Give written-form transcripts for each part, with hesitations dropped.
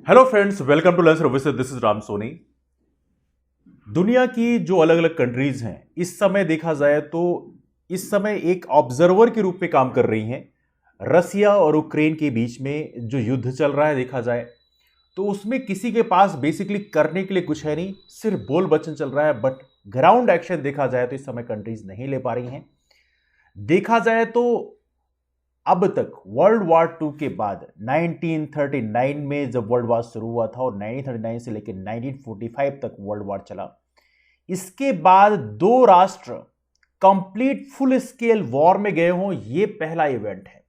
Hello friends, welcome to lunch services. This is Ram Soni. दुनिया की जो अलग अलग कंट्रीज हैं इस समय देखा जाए तो इस समय एक ऑब्जर्वर के रूप में काम कर रही हैं। रसिया और यूक्रेन के बीच में जो युद्ध चल रहा है देखा जाए तो उसमें किसी के पास बेसिकली करने के लिए कुछ है नहीं, सिर्फ बोल बच्चन चल रहा है। बट ग्राउंड एक्शन देखा जाए तो इस समय कंट्रीज नहीं ले पा रही हैं। देखा जाए तो अब तक वर्ल्ड वॉर टू के बाद 1939 में जब वर्ल्ड वॉर शुरू हुआ था और 1939 से लेकर 1945 तक वर्ल्ड वॉर चला, इसके बाद दो राष्ट्र कंप्लीट फुल स्केल वॉर में गए हों, यह पहला इवेंट है।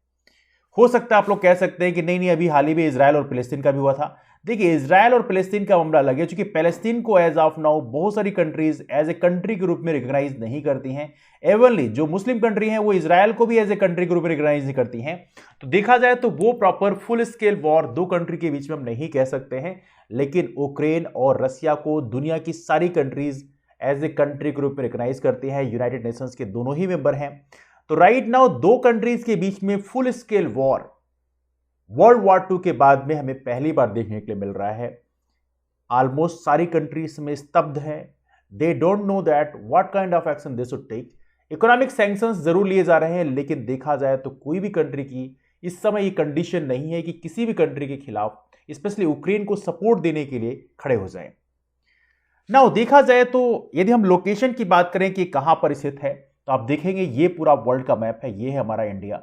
हो सकता है आप लोग कह सकते हैं कि नहीं नहीं, अभी हाल ही में इजराइल और फिलिस्तीन का भी हुआ था। देखिए, इजराइल और फिलिस्तीन का मामला अलग है, क्योंकि पैलेस्तीन को एज ऑफ नाउ बहुत सारी कंट्रीज एज ए कंट्री के रूप में रिकॉग्नाइज नहीं करती हैं। एवनली जो मुस्लिम कंट्री हैं वो इजराइल को भी एज ए कंट्री के रूप में रिकॉग्नाइज नहीं करती हैं। तो देखा जाए तो वो प्रॉपर फुल स्केल वॉर दो कंट्री के बीच में हम नहीं कह सकते हैं, लेकिन यूक्रेन और रसिया को दुनिया की सारी कंट्रीज एज ए कंट्री के रूप में रिकॉग्नाइज करती हैं। यूनाइटेड नेशंस के दोनों ही मेंबर हैं। तो राइट नाउ दो कंट्रीज के बीच में full scale war world war two के बाद में हमें पहली बार देखने के लिए मिल रहा है। ऑलमोस्ट सारी कंट्रीज में स्तब्ध है। They don't know that what kind of action they should take. Economic sanctions जरूर लिए जा रहे हैं, लेकिन देखा जाए तो कोई भी कंट्री की इस समय ये कंडीशन नहीं है कि किसी भी कंट्री के खिलाफ, स्पेशली यूक्रेन को सपोर्ट देने के लिए खड़े हो जाए। नाउ देखा जाए तो यदि हम लोकेशन की बात करें कि कहां पर स्थित है, तो आप देखेंगे ये पूरा वर्ल्ड का मैप है। ये है हमारा इंडिया,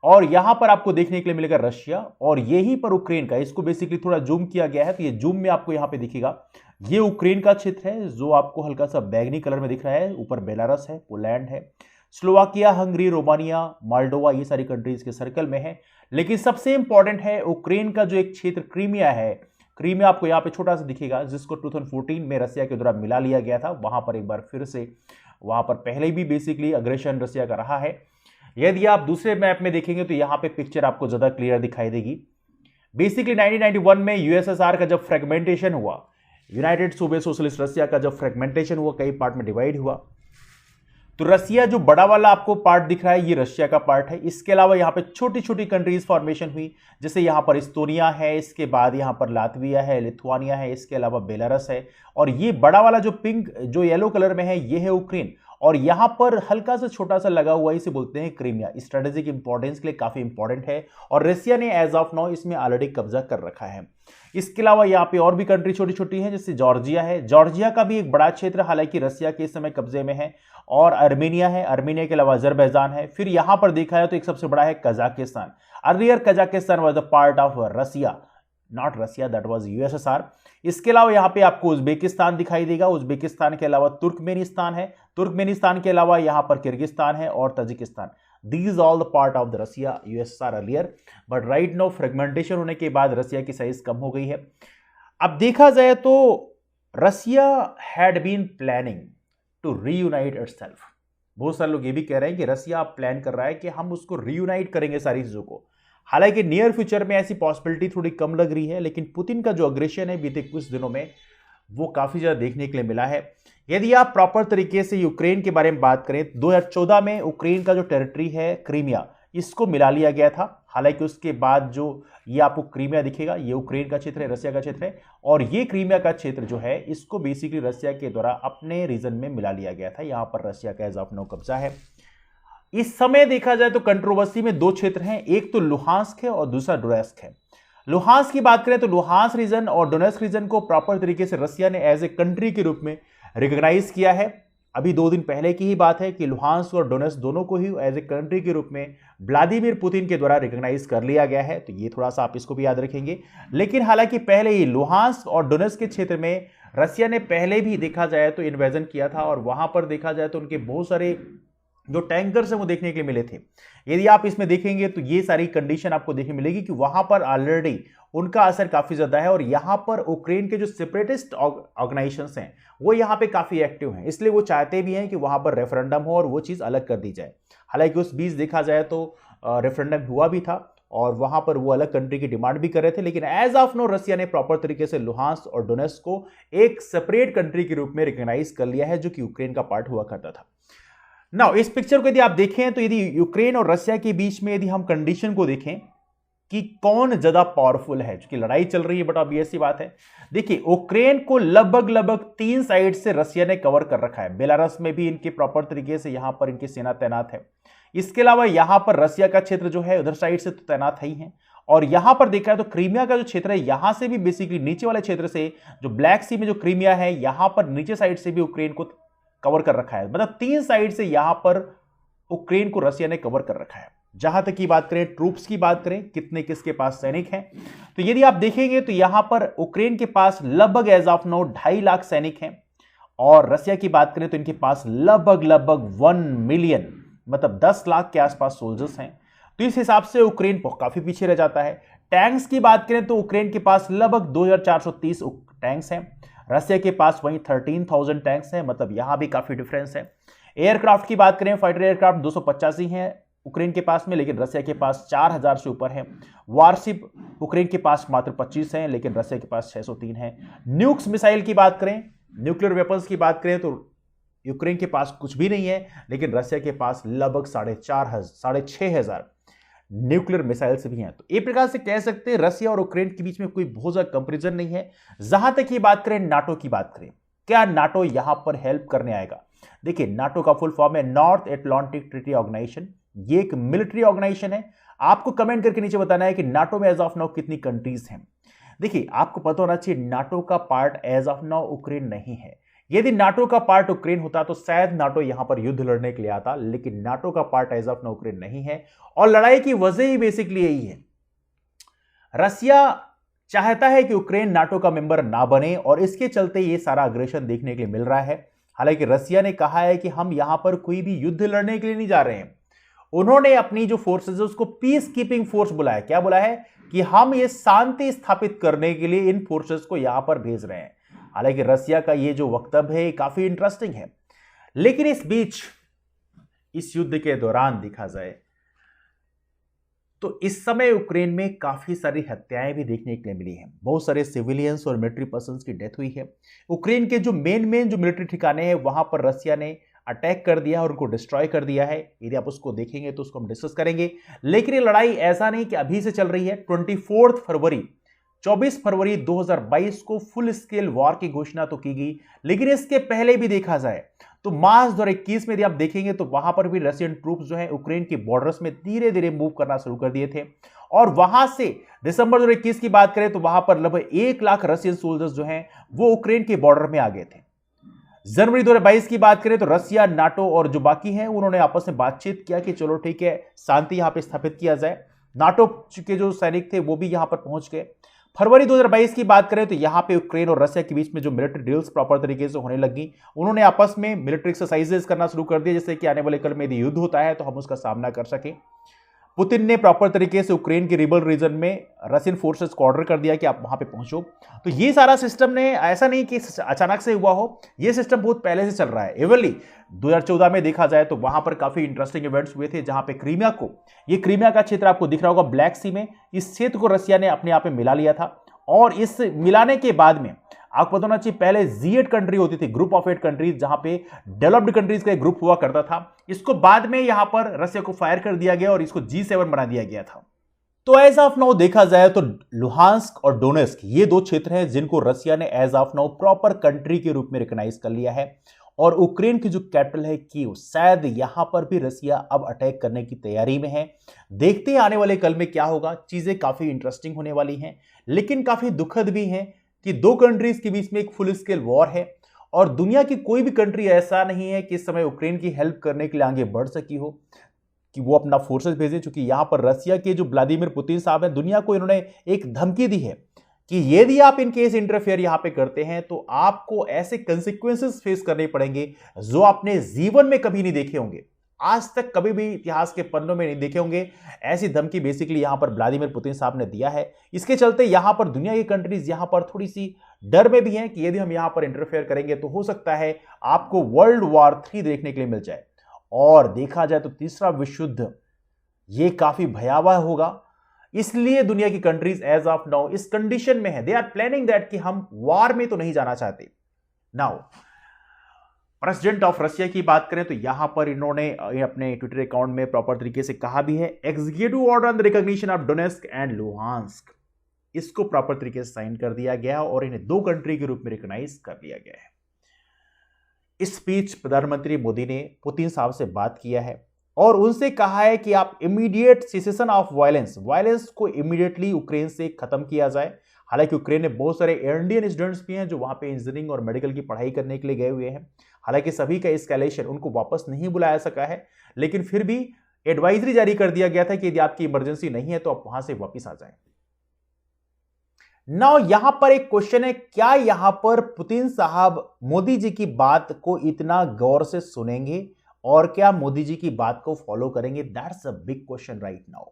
और यहां पर आपको देखने के लिए मिलेगा रशिया, और यहीं पर यूक्रेन का, इसको बेसिकली थोड़ा जूम किया गया है तो ये जूम में आपको यहां पे दिखेगा। ये यूक्रेन का क्षेत्र है जो आपको हल्का सा बैगनी कलर में दिख रहा है। ऊपर बेलारस है, पोलैंड है, स्लोवाकिया, हंगरी, रोमानिया, मोल्डोवा, ये सारी कंट्रीज के सर्कल में है। लेकिन सबसे इंपॉर्टेंट है यूक्रेन का जो एक क्षेत्र क्रीमिया है। क्रीमिया आपको यहां पे छोटा सा दिखेगा, जिसको 2014 में रसिया के द्वारा मिला लिया गया था। वहां पर एक बार फिर से, वहां पर पहले भी बेसिकली अग्रेशन रसिया का रहा है। यदि आप दूसरे मैप में देखेंगे तो यहां पे पिक्चर आपको ज्यादा क्लियर दिखाई देगी। बेसिकली 1991 में यूएसएसआर का जब फ्रेगमेंटेशन हुआ, यूनाइटेड सोवियत सोशलिस्ट रसिया का जब फ्रेगमेंटेशन हुआ, कई पार्ट में डिवाइड हुआ, तो रसिया जो बड़ा वाला आपको पार्ट दिख रहा है ये रशिया का पार्ट है। इसके अलावा यहाँ पे छोटी छोटी कंट्रीज फॉर्मेशन हुई, जैसे यहाँ पर इस्तोनिया है, इसके बाद यहाँ पर लातविया है, लिथुआनिया है, इसके अलावा बेलारस है, और ये बड़ा वाला जो पिंक जो येलो कलर में है ये है यूक्रेन। और यहां पर हल्का सा छोटा सा लगा हुआ इसे बोलते हैं क्रीमिया। स्ट्रेटेजिक इंपॉर्टेंस के लिए काफी इंपॉर्टेंट है, और रसिया ने एज ऑफ नाउ इसमें ऑलरेडी कब्जा कर रखा है। इसके अलावा यहाँ पे और भी कंट्री छोटी छोटी हैं, जैसे जॉर्जिया है। जॉर्जिया का भी एक बड़ा क्षेत्र हालांकि रसिया के इस समय कब्जे में है, और अर्मेनिया है। अर्मेनिया के अलावा अजरबैजान है। फिर यहां पर देखा है तो एक सबसे बड़ा है Kazakhstan. Earlier Kazakhstan was the part of Russia, not Russia, that was USSR. इसके अलावा यहाँ पे आपको उज्बेकिस्तान दिखाई देगा। उज्बेकिस्तान के अलावा तुर्कमेनिस्तान है। तुर्कमेनिस्तान के अलावा यहाँ पर किर्गिस्तान है और Tajikistan. These all the part of the Russia USSR earlier, but right now fragmentation होने के बाद रसिया की साइज कम हो गई है। अब देखा जाए तो Russia had been planning to reunite itself. बहुत सारे लोग ये भी कह रहे हैं कि रसिया प्लान कर रहा है कि हम उसको रीयूनाइट करेंगे सारी चीजों को। हालांकि नियर फ्यूचर में ऐसी पॉसिबिलिटी थोड़ी कम लग रही है, लेकिन पुतिन का जो अग्रेशन है बीते कुछ दिनों में वो काफी ज्यादा देखने के लिए मिला है। यदि आप प्रॉपर तरीके से यूक्रेन के बारे में बात करें, 2014 में यूक्रेन का जो टेरिटरी है क्रीमिया, इसको मिला लिया गया था। हालांकि उसके बाद जो ये आपको क्रीमिया दिखेगा, ये यूक्रेन का क्षेत्र है, रसिया का क्षेत्र है, और ये क्रीमिया का क्षेत्र जो है इसको बेसिकली रसिया के द्वारा अपने रीजन में मिला लिया गया था। यहां पर रसिया का एज ऑफ नाउ कब्जा है। इस समय देखा जाए तो कंट्रोवर्सी में दो क्षेत्र हैं, एक तो लुहांस्क है और दूसरा डोनेस्क है। लुहांस्क की बात करें तो लुहांस्क रीजन और डोनेस्क रीजन को प्रॉपर तरीके से रसिया ने एज ए कंट्री के रूप में रिकॉग्नाइज किया है। अभी 2 दिन पहले की ही बात है कि लुहांस्क और डोनेस्क दोनों को ही एज ए कंट्री के रूप में व्लादिमीर पुतिन के द्वारा रिकॉग्नाइज कर लिया गया है। तो ये थोड़ा सा आप इसको भी याद रखेंगे। लेकिन हालांकि पहले ही लुहांस्क और डोनेस्क के क्षेत्र में रसिया ने पहले भी देखा जाए तो इन्वेजन किया था, और वहां पर देखा जाए तो उनके बहुत सारे जो टैंकर्स हैं वो देखने के लिए मिले थे। यदि आप इसमें देखेंगे तो ये सारी कंडीशन आपको देखने मिलेगी कि वहां पर ऑलरेडी उनका असर काफी ज्यादा है, और यहां पर यूक्रेन के जो सेपरेटिस्ट ऑर्गेनाइजेशंस हैं वो यहां पे काफी एक्टिव हैं। इसलिए वो चाहते भी हैं कि वहां पर रेफरेंडम हो और वो चीज अलग कर दी जाए। हालांकि उस बीच देखा जाए तो रेफरेंडम हुआ भी था, और वहां पर वो अलग कंट्री की डिमांड भी कर रहे थे, लेकिन एज ऑफ नो रसिया ने प्रॉपर तरीके से लुहांस्क और डोनेस्क को एक सेपरेट कंट्री के रूप में रिकॉग्नाइज कर लिया है, जो कि यूक्रेन का पार्ट हुआ करता था। नाउ इस पिक्चर को यदि आप देखें तो यदि यूक्रेन और रसिया के बीच में यदि हम कंडीशन को देखें कि कौन ज्यादा पावरफुल है, क्योंकि लड़ाई चल रही है, बट अब ऐसी बात है। देखिए, यूक्रेन को लगभग 3 साइड से रसिया ने कवर कर रखा है। बेलारस में भी इनके प्रॉपर तरीके से यहां पर इनकी सेना तैनात है। इसके अलावा यहां पर रसिया का क्षेत्र जो है उधर साइड से तो तैनात है ही है। और यहां पर देखा है तो क्रीमिया का जो क्षेत्र है, यहां से भी बेसिकली नीचे वाले क्षेत्र से जो ब्लैक सी में जो क्रीमिया है, यहां पर नीचे साइड से भी यूक्रेन को कवर कर रखा है। मतलब 3 साइड से यहां पर यूक्रेन को रसिया ने कवर कर रखा है। जहां तक की बात करें, ट्रूप्स की बात करें, कितने किसके पास सैनिक हैं, तो यदि आप देखेंगे तो यहां पर यूक्रेन के पास लगभग एज ऑफ नाउ 2.5 लाख सैनिक हैं। और रसिया की बात करें तो इनके पास लगभग 1 मिलियन, मतलब 10 लाख के आसपास सोल्जर्स हैं। तो इस हिसाब से यूक्रेन काफी पीछे रह जाता है। टैंक्स की बात करें तो यूक्रेन के पास लगभग 2430 टैंक्स हैं, रसिया के पास वहीं 13,000 टैंक्स हैं, मतलब यहां भी काफी डिफरेंस है। एयरक्राफ्ट की बात करें, फाइटर एयरक्राफ्ट 285 हैं यूक्रेन के पास में, लेकिन रसिया के पास 4000 से ऊपर है। वारशिप यूक्रेन के पास मात्र 25 हैं, लेकिन रसिया के पास 603 है। न्यूक्स मिसाइल की बात करें, न्यूक्लियर वेपन्स की बात करें तो यूक्रेन के पास कुछ भी नहीं है, लेकिन रसिया के पास लगभग 6,500 न्यूक्लियर मिसाइल्स भी हैं। तो एक प्रकार से कह सकते हैं रसिया और यूक्रेन के बीच में कोई बहुत ज्यादा कंपैरिजन नहीं है। जहां तक ये बात करें नाटो की बात करें, क्या नाटो यहां पर हेल्प करने आएगा? देखिए, नाटो का फुल फॉर्म है नॉर्थ एटलांटिक ट्रीटी ऑर्गेनाइजेशन। ये एक मिलिट्री ऑर्गेनाइजेशन है। आपको कमेंट करके नीचे बताना है कि नाटो में एज ऑफ नाउ कितनी कंट्रीज हैं। देखिए, आपको पता होना चाहिए नाटो का part as of now Ukraine नहीं है। यदि नाटो का पार्ट यूक्रेन होता तो शायद नाटो यहां पर युद्ध लड़ने के लिए आता, लेकिन नाटो का part as of now Ukraine नहीं है। और लड़ाई की वजह ही बेसिकली यही है, रसिया चाहता है कि यूक्रेन नाटो का मेंबर ना बने, और इसके चलते ये सारा अग्रेशन देखने के लिए मिल रहा है। हालांकि रसिया ने कहा है कि हम यहां पर कोई भी युद्ध लड़ने के लिए नहीं जा रहे हैं। उन्होंने अपनी जो फोर्सेज है उसको पीस कीपिंग फोर्स बुलाया। क्या बुला है? कि हम ये शांति स्थापित करने के लिए इन फोर्सेस को यहां पर भेज रहे हैं। हालांकि रसिया का ये जो वक्तव्य है काफी इंटरेस्टिंग है, लेकिन इस बीच इस युद्ध के दौरान देखा जाए तो इस समय यूक्रेन में काफी सारी हत्याएं भी देखने के लिए मिली हैं। बहुत सारे सिविलियंस और मिलिट्री पर्सन्स की डेथ हुई है। यूक्रेन के जो मेन जो मिलिट्री ठिकाने हैं वहां पर रसिया ने अटैक कर दिया और उनको डिस्ट्रॉय कर दिया है। यदि आप उसको देखेंगे तो उसको हम डिस्कस करेंगे। लेकिन ये लड़ाई ऐसा नहीं कि अभी से चल रही है। 24 फरवरी 2022 को फुल स्केल वॉर की घोषणा तो की गई, लेकिन इसके पहले भी देखा जाए तो मार्च 2021 में यदि आप देखेंगे तो वहां पर भी रशियन ट्रूप्स जो है यूक्रेन के बॉर्डर्स में धीरे धीरे मूव करना शुरू कर दिए थे। और वहां से दिसंबर 2021 की बात करें तो वहां पर लगभग 1 लाख रशियन सोल्जर्स जो हैं वो यूक्रेन के बॉर्डर में आ गए थे। जनवरी 2022 की बात करें तो रसिया, नाटो और जो बाकी हैं उन्होंने आपस में बातचीत किया कि चलो ठीक है, शांति यहां पे स्थापित किया जाए। नाटो के जो सैनिक थे वो भी यहां पर पहुंच गए। फरवरी 2022 की बात करें तो यहां पे यूक्रेन और रसिया के बीच में जो मिलिट्री ड्रिल्स प्रॉपर तरीके से होने लगी, उन्होंने आपस में मिलिट्री एक्सरसाइजेस करना शुरू कर दिया, जिससे कि आने वाले कल में यदि युद्ध होता है तो हम उसका सामना कर सकें। पुतिन ने प्रॉपर तरीके से यूक्रेन के रिबल रीजन में रशियन फोर्सेस को ऑर्डर कर दिया कि आप वहां पे पहुंचो। तो ये सारा सिस्टम ने, ऐसा नहीं कि अचानक से हुआ हो, ये सिस्टम बहुत पहले से चल रहा है। एवरली 2014 में देखा जाए तो वहां पर काफी इंटरेस्टिंग इवेंट्स हुए थे, जहां पे क्रीमिया को, ये क्रीमिया का क्षेत्र आपको दिख रहा होगा ब्लैक सी में, इस क्षेत्र को रसिया ने अपने आप में मिला लिया था। और इस मिलाने के बाद में आपको पता होना चाहिए पहले G8 कंट्री होती थी, ग्रुप ऑफ 8 कंट्रीज, जहां पे डेवलप्ड कंट्रीज का एक ग्रुप हुआ करता था। इसको बाद में यहां पर रसिया को फायर कर दिया गया और इसको G7 बना दिया गया था। तो एज ऑफ नाउ देखा जाए तो लुहांस्क और डोनेस्क ये 2 क्षेत्र हैं जिनको रसिया ने as of now proper country के रूप में रिकॉग्नाइज कर लिया है। और यूक्रेन की जो कैपिटल है कीव, शायद यहां पर भी रसिया अब अटैक करने की तैयारी में है। देखते हैं आने वाले कल में क्या होगा। चीजें काफी इंटरेस्टिंग होने वाली हैं, लेकिन काफी दुखद भी हैं कि 2 कंट्रीज के बीच में एक फुल स्केल वॉर है और दुनिया की कोई भी कंट्री ऐसा नहीं है कि इस समय यूक्रेन की हेल्प करने के लिए आगे बढ़ सकी हो, कि वो अपना फोर्सेस भेजें। क्योंकि यहां पर रसिया के जो व्लादिमीर पुतिन साहब हैं, दुनिया को इन्होंने एक धमकी दी है कि यदि आप इन केस इंटरफेयर यहां पे करते हैं तो आपको ऐसे कंसिक्वेंसेस फेस करने पड़ेंगे जो आपने जीवन में कभी नहीं देखे होंगे, आज तक कभी भी इतिहास के पन्नों में नहीं देखे होंगे। ऐसी धमकी बेसिकली यहां पर व्लादिमीर पुतिन साहब ने दिया है। इसके चलते यहां पर दुनिया की कंट्रीज यहां पर थोड़ी सी डर में भी हैं कि यदि हम यहां पर इंटरफेयर करेंगे तो हो सकता है आपको वर्ल्ड वॉर 3 देखने के लिए मिल जाए। और देखा जाए तो तीसरा विश्व युद्ध ये काफी भयावह होगा। इसलिए दुनिया की कंट्रीज एज ऑफ नाउ इस कंडीशन में है, दे आर प्लानिंग दैट कि हम वॉर में तो नहीं जाना चाहते। नाउ प्रेसिडेंट ऑफ रशिया की बात करें तो यहां पर इन्होंने अपने ट्विटर अकाउंट में प्रॉपर तरीके से कहा भी है, executive order on the recognition of Donetsk and Luhansk, इसको प्रॉपर तरीके से साइन कर दिया गया और इन्हें 2 कंट्री के रूप में रिकॉग्नाइज कर लिया गया है। इस स्पीच प्रधानमंत्री मोदी ने पुतिन साहब से बात किया है और उनसे कहा है कि आप इमीडिएट सेसेशन ऑफ वायलेंस को इमीडिएटली यूक्रेन से खत्म किया जाए। हालांकि यूक्रेन में बहुत सारे इंडियन स्टूडेंट्स भी हैं जो वहां पे इंजीनियरिंग और मेडिकल की पढ़ाई करने के लिए गए हुए हैं। हालांकि सभी का एस्केलेशन उनको वापस नहीं बुलाया सका है, लेकिन फिर भी एडवाइजरी जारी कर दिया गया था कि यदि आपकी इमरजेंसी नहीं है तो आप वहां से वापस आ जाएं। नाउ यहां पर एक क्वेश्चन है, क्या यहां पर पुतिन साहब मोदी जी की बात को इतना गौर से सुनेंगे और क्या मोदी जी की बात को फॉलो करेंगे? That's a big question right now.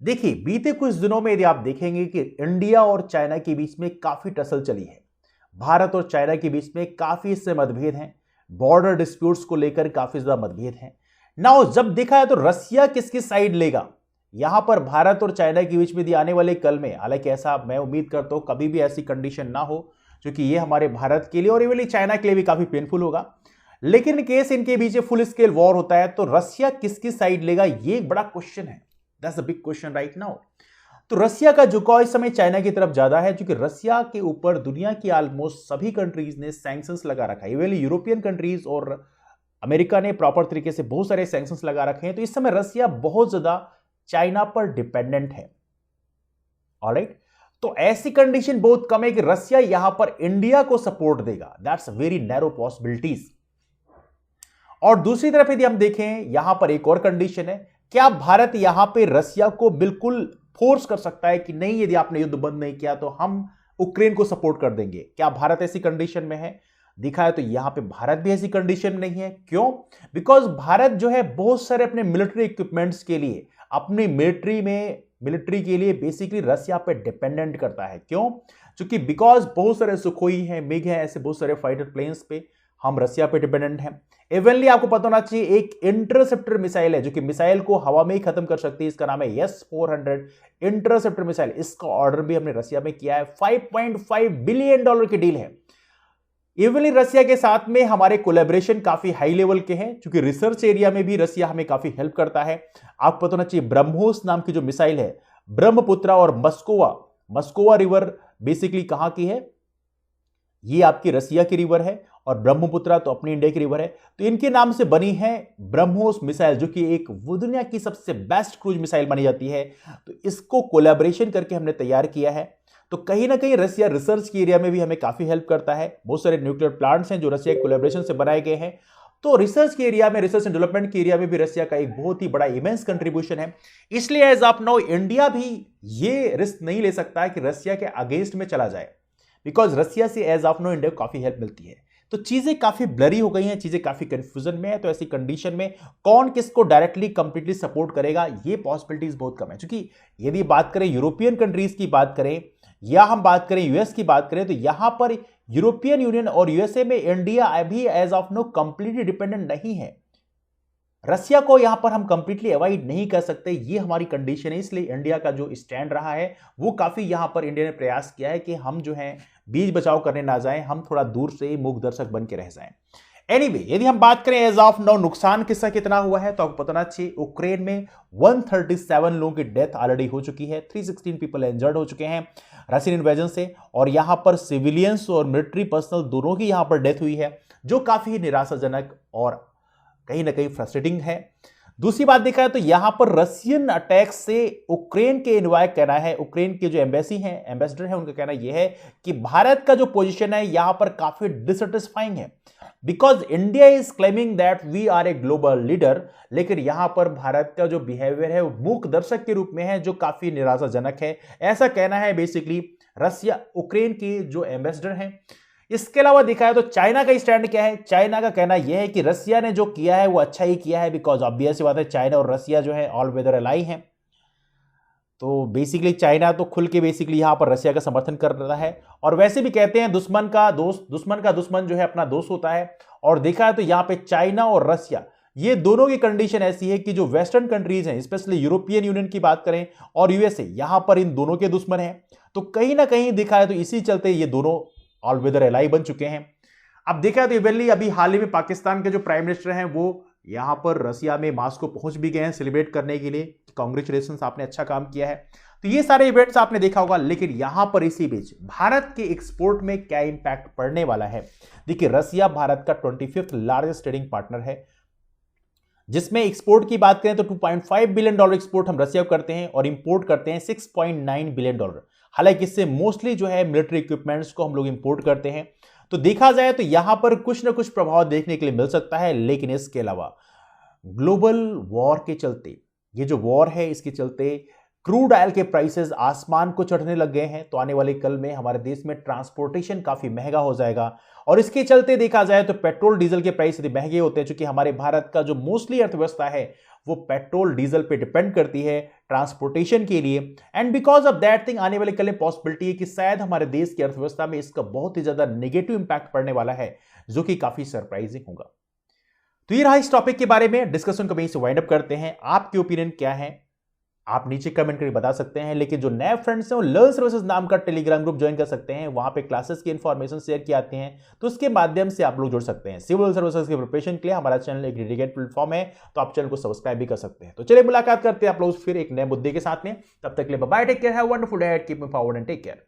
देखिए, बीते कुछ दिनों में यदि आप देखेंगे कि इंडिया और चाइना के बीच में काफी टसल चली है। भारत और चाइना के बीच में काफी इससे मतभेद हैं, बॉर्डर डिस्प्यूट्स को लेकर काफी ज्यादा मतभेद हैं। नाउ जब देखा है तो रसिया किसकी साइड लेगा? यहां पर भारत और चाइना के बीच में यदि आने वाले कल में, हालांकि ऐसा मैं उम्मीद करता हूं कभी भी ऐसी कंडीशन ना हो, क्योंकि ये हमारे भारत के लिए और इवन चाइना के लिए भी काफी पेनफुल होगा, लेकिन इन केस इनके बीच फुल स्केल वॉर होता है तो रसिया किसकी साइड लेगा, ये एक बड़ा क्वेश्चन है। That's a big question right now. तो रसिया का झुकाव इस समय चाइना की तरफ ज्यादा है, क्योंकि रसिया के ऊपर दुनिया की ऑलमोस्ट सभी कंट्रीज ने सैंक्शंस लगा रखा है। इवन यूरोपियन कंट्रीज और अमेरिका ने प्रॉपर तरीके से बहुत सारे सैंक्शंस लगा रखे हैं। तो इस समय रसिया बहुत ज्यादा चाइना पर डिपेंडेंट है। ऑलराइट, तो ऐसी कंडीशन बहुत कम है कि रसिया यहां पर इंडिया को सपोर्ट देगा। That's very narrow possibilities. और दूसरी तरफ यदि हम देखें, यहां पर एक और कंडीशन है, क्या भारत यहां पे रसिया को बिल्कुल फोर्स कर सकता है कि नहीं, यदि आपने युद्ध बंद नहीं किया तो हम यूक्रेन को सपोर्ट कर देंगे? क्या भारत ऐसी कंडीशन में है? दिखा है तो यहां पे भारत भी ऐसी कंडीशन नहीं है। क्यों? बिकॉज भारत जो है बहुत सारे अपने मिलिट्री इक्विपमेंट्स के लिए, अपनी मिलिट्री के लिए बेसिकली रसिया पे डिपेंडेंट करता है। क्यों? क्योंकि बिकॉज बहुत सारे सुखोई हैं, मिग हैं, ऐसे बहुत सारे फाइटर प्लेन्स पे हम रसिया पे डिपेंडेंट हैं। इवनली आपको पता होना चाहिए, एक इंटरसेप्टर मिसाइल है जो कि मिसाइल को हवा में ही खत्म कर सकती है, इसका नाम है S-400 इंटरसेप्टर मिसाइल। इसका ऑर्डर भी हमने रसिया में किया है। $5.5 बिलियन की डील है। इवनली रसिया के साथ में हमारे कोलैबोरेशन काफी हाई लेवल के हैं, क्योंकि रिसर्च एरिया में भी रसिया हमें काफी हेल्प करता है। आपको पता होना चाहिए, ब्रह्मोस नाम की जो मिसाइल है, ब्रह्मपुत्रा और मस्कोवा रिवर बेसिकली कहां की है? ये आपकी रसिया की रिवर है और ब्रह्मपुत्रा तो अपनी इंडिया की रिवर है। तो इनके नाम से बनी है ब्रह्मोस मिसाइल, जो कि एक वो दुनिया की सबसे बेस्ट क्रूज मिसाइल मानी जाती है। तो इसको कोलैबोरेशन करके हमने तैयार किया है। तो कहीं ना कहीं रसिया रिसर्च के एरिया में भी हमें काफी हेल्प करता है। बहुत सारे न्यूक्लियर प्लांट्स हैं जो रसिया कोलैबोरेशन से बनाए गए हैं। तो रिसर्च के एरिया में, रिसर्च एंड डेवलपमेंट के एरिया में भी रसिया का एक बहुत ही बड़ा इमेंस कंट्रीब्यूशन है। इसलिए एज ऑफ नाउ इंडिया भी ये रिस्क नहीं ले सकता है कि रसिया के अगेंस्ट में चला जाए, बिकॉज रसिया से एज ऑफ नाउ इंडिया को काफी हेल्प मिलती है। तो चीजें काफी ब्लरी हो गई हैं, चीजें काफी कंफ्यूजन में है। तो ऐसी कंडीशन में कौन किसको डायरेक्टली कंप्लीटली सपोर्ट करेगा, ये पॉसिबिलिटीज बहुत कम है। क्योंकि यदि बात करें यूरोपियन कंट्रीज की बात करें या हम बात करें यूएस की बात करें, तो यहां पर यूरोपियन यूनियन और यूएसए में इंडिया अभी as of now completely dependent नहीं है। रसिया को यहां पर हम कंप्लीटली अवॉइड नहीं कर सकते, ये हमारी कंडीशन है। इसलिए इंडिया का जो स्टैंड रहा है वो काफी यहां पर इंडिया ने प्रयास किया है कि हम जो है बीच बचाव करने ना जाएं, हम थोड़ा दूर से मूक दर्शक बन के रह जाएं। एनीवे, यदि हम बात करें एज ऑफ नाउ नुकसान किसका कितना हुआ है, तो आपको पता चाहिए यूक्रेन में 137 लोगों की डेथ ऑलरेडी हो चुकी है, 316 पीपल इंजर्ड हो चुके हैं रशियन इन्वेजन से। और यहां पर सिविलियंस और मिलिट्री पर्सनल दोनों की यहां पर डेथ हुई है, जो काफी निराशाजनक और कहीं ना कहीं फ्रस्ट्रेटिंग है। दूसरी बात देखा है तो यहां पर रशियन अटैक से यूक्रेन के इन्वाय कहना है, यूक्रेन के जो एम्बेसी हैं, एम्बेसडर है, उनका कहना यह है कि भारत का जो पोजीशन है यहां पर काफी डिससेटिस्फाइंग है, because India is claiming that we are a global leader. लेकिन यहां पर भारत का जो बिहेवियर है वो मूक दर्शक के रूप में है, जो काफी निराशाजनक है। ऐसा कहना है बेसिकली रसिया यूक्रेन के जो एम्बेसडर हैं। इसके अलावा देखा है तो चाइना का स्टैंड क्या है? चाइना का कहना यह है कि रसिया ने जो किया है वो अच्छा ही किया है, बिकॉज ऑब्वियस सी बात है, चाइना और रसिया जो है ऑल वेदर अलाई हैं। तो बेसिकली चाइना तो खुल के बेसिकली यहां पर रसिया का समर्थन कर रहा है। और वैसे भी कहते हैं दुश्मन का दुश्मन जो है अपना दोस्त होता है। और देखा है तो यहां पे चाइना और रसिया, ये दोनों की कंडीशन ऐसी है कि जो वेस्टर्न कंट्रीज हैं, स्पेशली यूरोपियन यूनियन की बात करें और यूएसए, यहां पर इन दोनों के दुश्मन हैं। तो कहीं ना कहीं देखा है तो इसी चलते ये दोनों ऑल वेदर एलाई बन चुके हैं। अब देखा तो इवेंटली अभी हाल ही में पाकिस्तान के जो प्राइम मिनिस्टर हैं वो यहां पर रसिया में मास्को पहुंच भी गए हैं सेलिब्रेट करने के लिए। कांग्रेचुलेशन, आपने अच्छा काम किया है। तो ये सारे इवेंट्स आपने देखा होगा, लेकिन यहां पर इसी बीच भारत के एक्सपोर्ट में क्या इंपैक्ट पड़ने वाला है। देखिए, रसिया भारत का 25th लार्जेस्ट ट्रेडिंग पार्टनर है, जिसमें एक्सपोर्ट की बात करें तो $2.5 बिलियन एक्सपोर्ट हम रसिया को करते हैं और इंपोर्ट करते हैं $6.9 बिलियन। हालांकि इससे मोस्टली जो है मिलिट्री इक्विपमेंट्स को हम लोग इंपोर्ट करते हैं। तो देखा जाए तो यहां पर कुछ ना कुछ प्रभाव देखने के लिए मिल सकता है, लेकिन इसके अलावा ग्लोबल वॉर के चलते, ये जो वॉर है इसके चलते क्रूड ऑयल के प्राइसेस आसमान को चढ़ने लग गए हैं। तो आने वाले कल में हमारे देश में ट्रांसपोर्टेशन काफी महंगा हो जाएगा और इसके चलते देखा जाए तो पेट्रोल डीजल के प्राइस यदि महंगे होते हैं, क्योंकि हमारे भारत का जो मोस्टली अर्थव्यवस्था है वो पेट्रोल डीजल पे डिपेंड करती है ट्रांसपोर्टेशन के लिए। And because of that thing आने वाले कल में पॉसिबिलिटी है कि शायद हमारे देश की अर्थव्यवस्था में इसका बहुत ही ज्यादा नेगेटिव इंपैक्ट पड़ने वाला है, जो कि काफी सरप्राइजिंग होगा। तो ये रहा इस टॉपिक के बारे में डिस्कशन को वहीं से वाइंड अप करते हैं। आपके ओपिनियन क्या है आप नीचे कमेंट करके बता सकते हैं। लेकिन जो नए फ्रेंड्स हैं वो लर्न सर्विसेज नाम का टेलीग्राम ग्रुप ज्वाइन कर सकते हैं, वहां पे क्लासेस की इंफॉर्मेशन शेयर की आती हैं, तो उसके माध्यम से आप लोग जुड़ सकते हैं। सिविल सर्विसेज की प्रिपरेशन के लिए हमारा चैनल एक डेडिकेटेड प्लेटफॉर्म है, तो आप चैनल को सब्सक्राइब भी कर सकते हैं। तो चलिए मुलाकात करते हैं आप लोग फिर एक नए मुद्दे के साथ में। तब तक के लिए bye, take care, have a wonderful day, keep moving forward and take care.